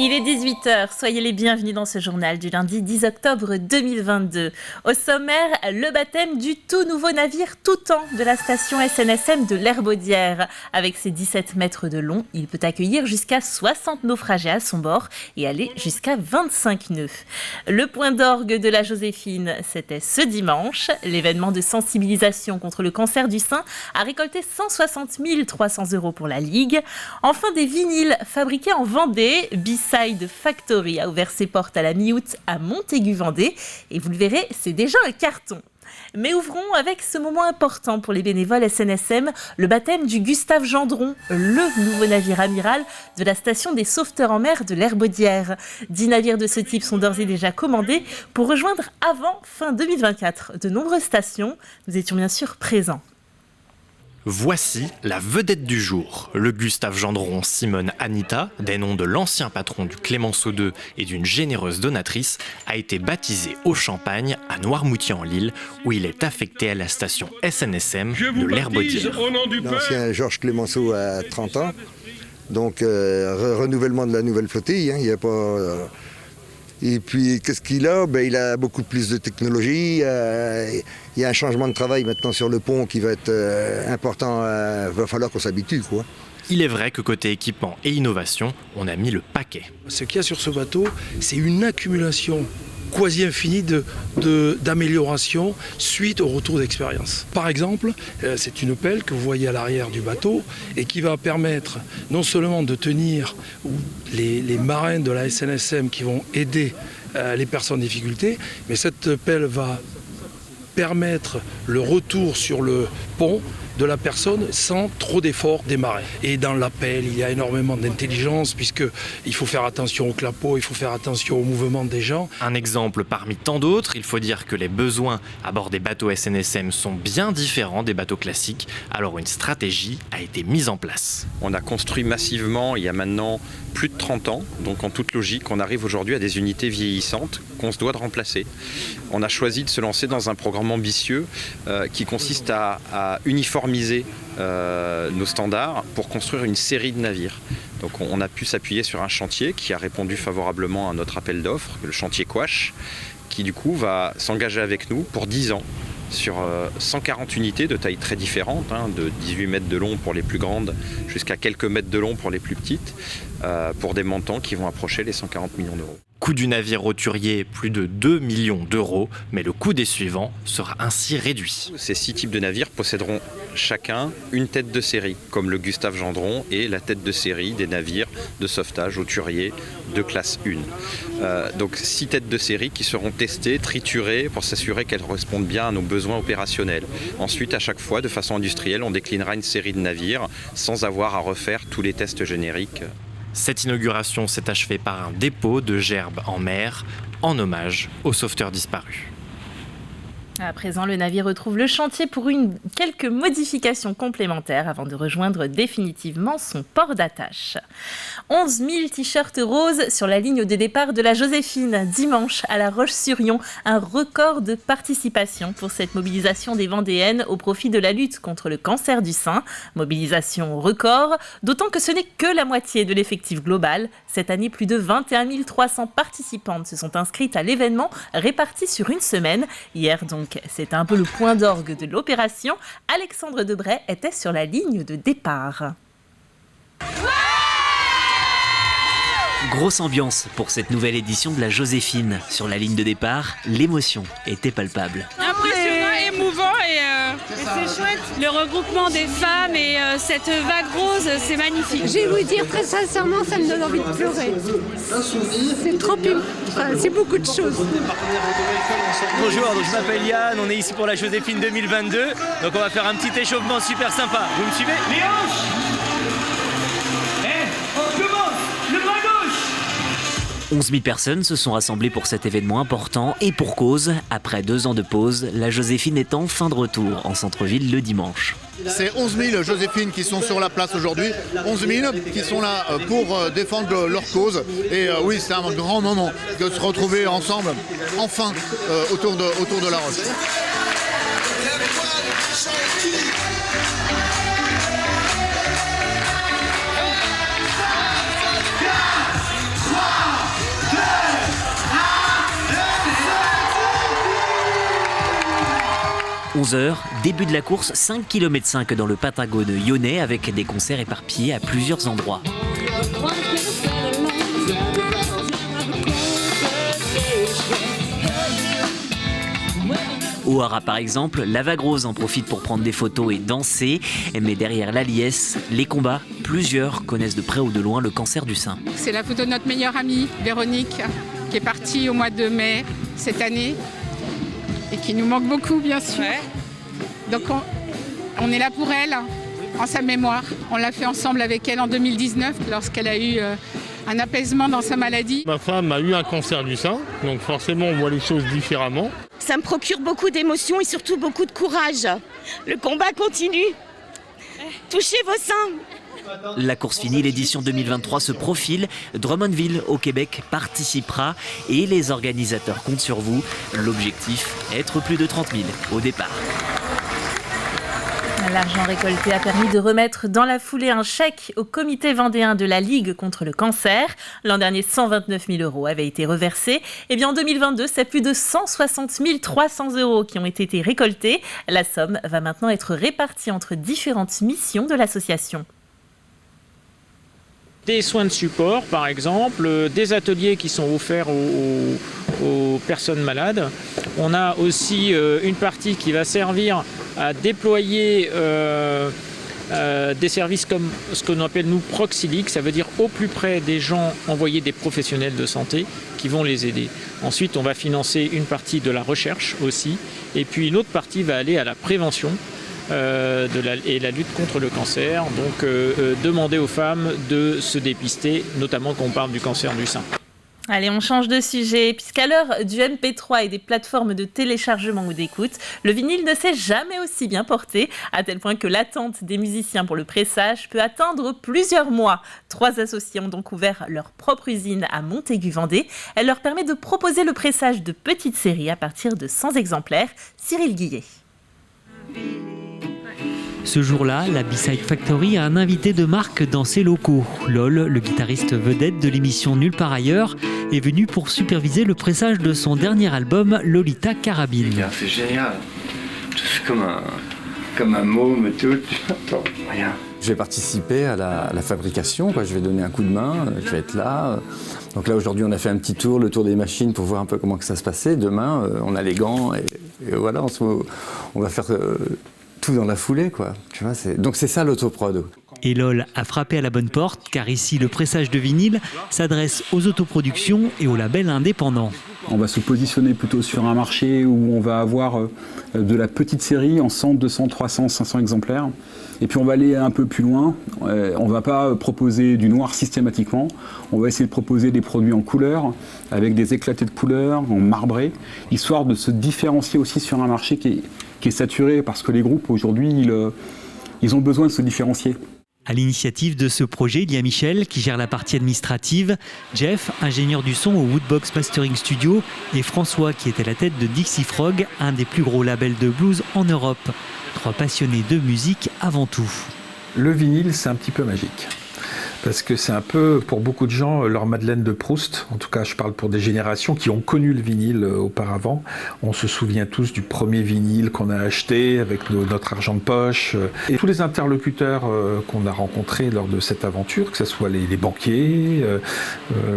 Il est 18h, soyez les bienvenus dans ce journal du lundi 10 octobre 2022. Au sommaire, le baptême du tout nouveau navire Toutan de la station SNSM de l'Herbaudière. Avec ses 17 mètres de long, il peut accueillir jusqu'à 60 naufragés à son bord et aller jusqu'à 25 nœuds. Le point d'orgue de la Joséphine, c'était ce dimanche. L'événement de sensibilisation contre le cancer du sein a récolté 160 300 € pour la Ligue. Enfin, des vinyles fabriqués en Vendée, B-Side Factory a ouvert ses portes à la mi-août à Montaigu-Vendée. Et vous le verrez, c'est déjà un carton. Mais ouvrons avec ce moment important pour les bénévoles SNSM, le baptême du Gustave Gendron, le nouveau navire amiral de la station des sauveteurs en mer de l'Herbaudière. 10 navires de ce type sont d'ores et déjà commandés pour rejoindre avant fin 2024 de nombreuses stations. Nous étions bien sûr présents. Voici la vedette du jour. Le Gustave Gendron Simone Anita, des noms de l'ancien patron du Clémenceau II et d'une généreuse donatrice, a été baptisé au Champagne, à Noirmoutier-en-l'Île, où il est affecté à la station SNSM de l'Herbaudière. L'ancien Georges Clémenceau a 30 ans, donc renouvellement de la nouvelle flottille, il n'y a pas... Et puis, qu'est-ce qu'il a ? Il a beaucoup plus de technologie. Il y a un changement de travail maintenant sur le pont qui va être important. Il va falloir qu'on s'habitue, quoi. Il est vrai que côté équipement et innovation, on a mis le paquet. Ce qu'il y a sur ce bateau, c'est une accumulation quasi infinie d'améliorations suite au retour d'expérience. Par exemple, c'est une pelle que vous voyez à l'arrière du bateau et qui va permettre non seulement de tenir les marins de la SNSM qui vont aider les personnes en difficulté, mais cette pelle va permettre le retour sur le pont de la personne sans trop d'efforts des marins. Et dans l'appel, il y a énormément d'intelligence puisqu'il faut faire attention au clapot, il faut faire attention au mouvement des gens. Un exemple parmi tant d'autres, il faut dire que les besoins à bord des bateaux SNSM sont bien différents des bateaux classiques, alors une stratégie a été mise en place. On a construit massivement il y a maintenant plus de 30 ans, donc en toute logique, on arrive aujourd'hui à des unités vieillissantes qu'on se doit de remplacer. On a choisi de se lancer dans un programme ambitieux qui consiste à uniformiser nos standards pour construire une série de navires. Donc on a pu s'appuyer sur un chantier qui a répondu favorablement à notre appel d'offres, le chantier Quash, qui du coup va s'engager avec nous pour 10 ans sur 140 unités de tailles très différentes, de 18 mètres de long pour les plus grandes jusqu'à quelques mètres de long pour les plus petites, pour des montants qui vont approcher les 140 millions d'euros. Coût du navire roturier, plus de 2 millions d'euros, mais le coût des suivants sera ainsi réduit. Ces 6 types de navires posséderont chacun une tête de série, comme le Gustave Gendron et la tête de série des navires de sauvetage hauturier de classe 1. Donc 6 têtes de série qui seront testées, triturées pour s'assurer qu'elles correspondent bien à nos besoins opérationnels. Ensuite, à chaque fois, de façon industrielle, on déclinera une série de navires sans avoir à refaire tous les tests génériques. Cette inauguration s'est achevée par un dépôt de gerbes en mer, en hommage aux sauveteurs disparus. À présent, le navire retrouve le chantier pour quelques modifications complémentaires avant de rejoindre définitivement son port d'attache. 11 000 t-shirts roses sur la ligne de départ de la Joséphine, dimanche à La Roche-sur-Yon. Un record de participation pour cette mobilisation des Vendéennes au profit de la lutte contre le cancer du sein. Mobilisation record, d'autant que ce n'est que la moitié de l'effectif global. Cette année, plus de 21 300 participantes se sont inscrites à l'événement, répartis sur une semaine. Hier, donc, c'est un peu le point d'orgue de l'opération. Alexandre Debray était sur la ligne de départ. Grosse ambiance pour cette nouvelle édition de la Joséphine. Sur la ligne de départ, l'émotion était palpable. Impressionnant, émouvant et c'est chouette. Le regroupement des femmes et cette vague rose, c'est magnifique. Je vais vous dire très sincèrement, ça me donne envie de pleurer. C'est trop c'est beaucoup de choses. Bonjour, donc je m'appelle Yann, on est ici pour la Joséphine 2022. Donc on va faire un petit échauffement super sympa. Vous me suivez ? Les hanches ! On commence ! Le bras gauche ! 11 000 personnes se sont rassemblées pour cet événement important et pour cause. Après 2 ans de pause, la Joséphine est enfin de retour en centre-ville le dimanche. C'est 11 000 Joséphines qui sont sur la place aujourd'hui, 11 000 qui sont là pour défendre leur cause. Et oui, c'est un grand moment de se retrouver ensemble, enfin, autour de La Roche. 11h, début de la course, 5,5 km dans le Patagone lyonnais avec des concerts éparpillés à plusieurs endroits. Au Hara par exemple, la Vague Rose en profite pour prendre des photos et danser. Mais derrière la liesse, les combats, plusieurs connaissent de près ou de loin le cancer du sein. C'est la photo de notre meilleure amie, Véronique, qui est partie au mois de mai cette année et qui nous manque beaucoup, bien sûr. Ouais. Donc on est là pour elle, en sa mémoire. On l'a fait ensemble avec elle en 2019 lorsqu'elle a eu un apaisement dans sa maladie. Ma femme a eu un cancer du sein, donc forcément on voit les choses différemment. Ça me procure beaucoup d'émotions et surtout beaucoup de courage. Le combat continue. Touchez vos seins. La course finie, l'édition 2023 se profile. Drummondville au Québec participera et les organisateurs comptent sur vous. L'objectif, être plus de 30 000 au départ. L'argent récolté a permis de remettre dans la foulée un chèque au comité vendéen de la Ligue contre le cancer. L'an dernier, 129 000 € avaient été reversés. Et bien en 2022, c'est plus de 160 300 € qui ont été récoltés. La somme va maintenant être répartie entre différentes missions de l'association. Des soins de support, par exemple, des ateliers qui sont offerts aux personnes malades. On a aussi une partie qui va servir à déployer des services comme ce qu'on appelle nous Proxilic, ça veut dire au plus près des gens, envoyer des professionnels de santé qui vont les aider. Ensuite, on va financer une partie de la recherche aussi, et puis une autre partie va aller à la prévention. Et la lutte contre le cancer, donc demander aux femmes de se dépister, notamment quand on parle du cancer du sein. Allez, on change de sujet, puisqu'à l'heure du MP3 et des plateformes de téléchargement ou d'écoute, le vinyle ne s'est jamais aussi bien porté, à tel point que l'attente des musiciens pour le pressage peut atteindre plusieurs mois. 3 associés ont donc ouvert leur propre usine à Montaigu-Vendée. Elle leur permet de proposer le pressage de petites séries à partir de 100 exemplaires. Cyril Guillet. Ce jour-là, la B-Side Factory a un invité de marque dans ses locaux. Lol, le guitariste vedette de l'émission Nulle part ailleurs, est venu pour superviser le pressage de son dernier album, Lolita Carabine. C'est génial. C'est comme un môme tout. Attends, rien. Je vais participer à la fabrication, quoi. Je vais donner un coup de main, je vais être là. Donc là, aujourd'hui, on a fait un petit tour, le tour des machines pour voir un peu comment que ça se passait. Demain, on a les gants et voilà, on va faire tout dans la foulée, quoi. Tu vois, donc c'est ça l'autoprod. Et LOL a frappé à la bonne porte, car ici, le pressage de vinyle s'adresse aux autoproductions et aux labels indépendants. On va se positionner plutôt sur un marché où on va avoir de la petite série en 100, 200, 300, 500 exemplaires. Et puis on va aller un peu plus loin. On ne va pas proposer du noir systématiquement. On va essayer de proposer des produits en couleur, avec des éclatés de couleurs, en marbré, histoire de se différencier aussi sur un marché qui est saturé, parce que les groupes aujourd'hui, ils ont besoin de se différencier. À l'initiative de ce projet, il y a Michel qui gère la partie administrative, Jeff, ingénieur du son au Woodbox Mastering Studio, et François qui est à la tête de Dixie Frog, un des plus gros labels de blues en Europe. 3 passionnés de musique avant tout. Le vinyle, c'est un petit peu magique. Parce que c'est un peu, pour beaucoup de gens, leur Madeleine de Proust. En tout cas, je parle pour des générations qui ont connu le vinyle auparavant. On se souvient tous du premier vinyle qu'on a acheté avec notre argent de poche. Et tous les interlocuteurs qu'on a rencontrés lors de cette aventure, que ce soit les banquiers,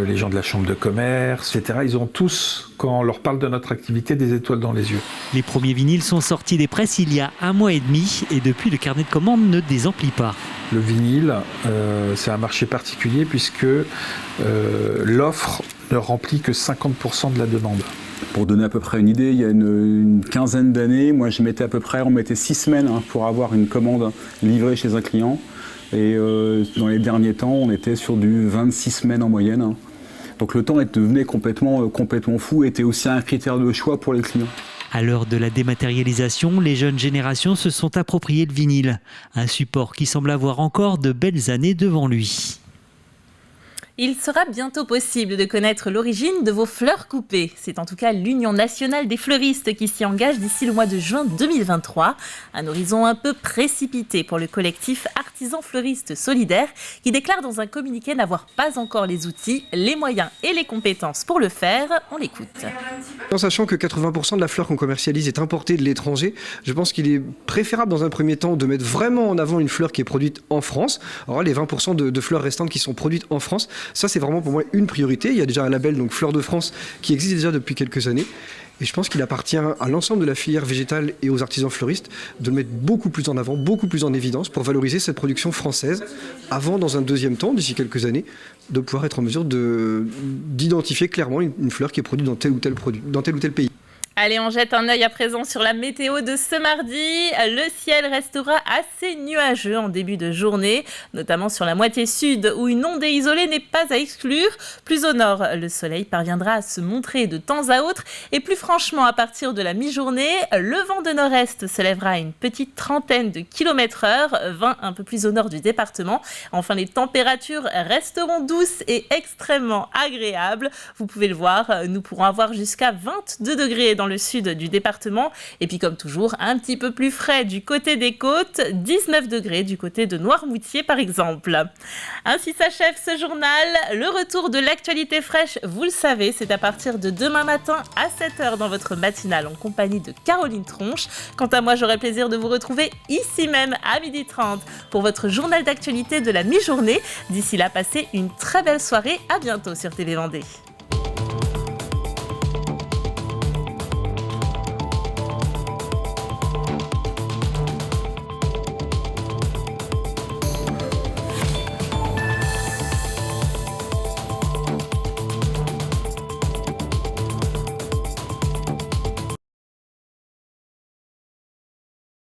les gens de la chambre de commerce, etc., ils ont tous, quand on leur parle de notre activité, des étoiles dans les yeux. Les premiers vinyles sont sortis des presses il y a 1 mois et demi et depuis, le carnet de commandes ne désemplit pas. Le vinyle, c'est un marché particulier puisque l'offre ne remplit que 50% de la demande. Pour donner à peu près une idée, il y a une quinzaine d'années, moi on mettait 6 semaines pour avoir une commande livrée chez un client. Et dans les derniers temps, on était sur du 26 semaines en moyenne. Donc le temps devenait complètement fou et était aussi un critère de choix pour les clients. À l'heure de la dématérialisation, les jeunes générations se sont appropriées le vinyle, un support qui semble avoir encore de belles années devant lui. Il sera bientôt possible de connaître l'origine de vos fleurs coupées. C'est en tout cas l'Union nationale des fleuristes qui s'y engage d'ici le mois de juin 2023. Un horizon un peu précipité pour le collectif Artisans Fleuristes Solidaires qui déclare dans un communiqué n'avoir pas encore les outils, les moyens et les compétences pour le faire. On l'écoute. En sachant que 80% de la fleur qu'on commercialise est importée de l'étranger, je pense qu'il est préférable dans un premier temps de mettre vraiment en avant une fleur qui est produite en France. Alors les 20% de fleurs restantes qui sont produites en France, ça c'est vraiment pour moi une priorité. Il y a déjà un label donc Fleurs de France qui existe déjà depuis quelques années. Et je pense qu'il appartient à l'ensemble de la filière végétale et aux artisans fleuristes de le mettre beaucoup plus en avant, beaucoup plus en évidence pour valoriser cette production française avant, dans un deuxième temps, d'ici quelques années, de pouvoir être en mesure d'identifier clairement une fleur qui est produite dans tel ou tel pays. Allez, on jette un œil à présent sur la météo de ce mardi. Le ciel restera assez nuageux en début de journée, notamment sur la moitié sud où une ondée isolée n'est pas à exclure. Plus au nord, le soleil parviendra à se montrer de temps à autre. Et plus franchement, à partir de la mi-journée, le vent de nord-est se lèvera à une petite trentaine de km/h, 20 un peu plus au nord du département. Enfin, les températures resteront douces et extrêmement agréables. Vous pouvez le voir, nous pourrons avoir jusqu'à 22 degrés dans le sud du département et puis comme toujours un petit peu plus frais du côté des côtes, 19 degrés du côté de Noirmoutier par exemple. Ainsi s'achève ce journal, le retour de l'actualité fraîche, vous le savez, c'est à partir de demain matin à 7h dans votre matinale en compagnie de Caroline Tronche. Quant à moi, j'aurai plaisir de vous retrouver ici même à 12h30 pour votre journal d'actualité de la mi-journée. D'ici là, passez une très belle soirée, à bientôt sur TV Vendée.